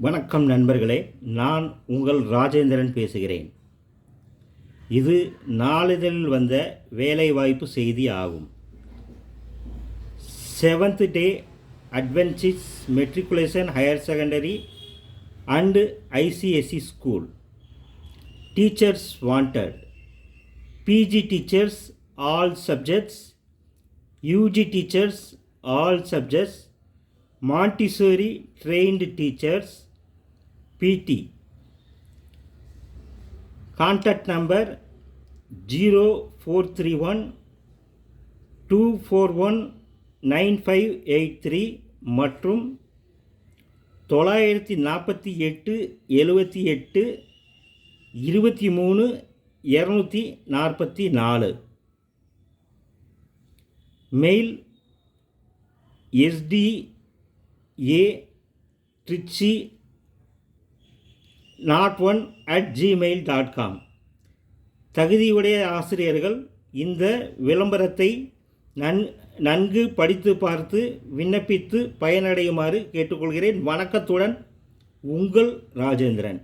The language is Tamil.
வணக்கம் நண்பர்களே, நான் உங்கள் ராஜேந்திரன் பேசுகிறேன். இது நாளிதழில் வந்த வேலைவாய்ப்பு செய்தி ஆகும். 7th day Adventist matriculation higher secondary and ICSE school teachers wanted. PG teachers all subjects, UG teachers all subjects, Montessori trained teachers, PT. Contact number 0431 241 9583 மற்றும் 948 78 23 244. Mail sda.trichy01@gmail.com. தகுதியுடைய ஆசிரியர்கள் இந்த விளம்பரத்தை நன்கு படித்து பார்த்து விண்ணப்பித்து பயனடையுமாறு கேட்டுக்கொள்கிறேன். வணக்கத்துடன் உங்கள் ராஜேந்திரன்.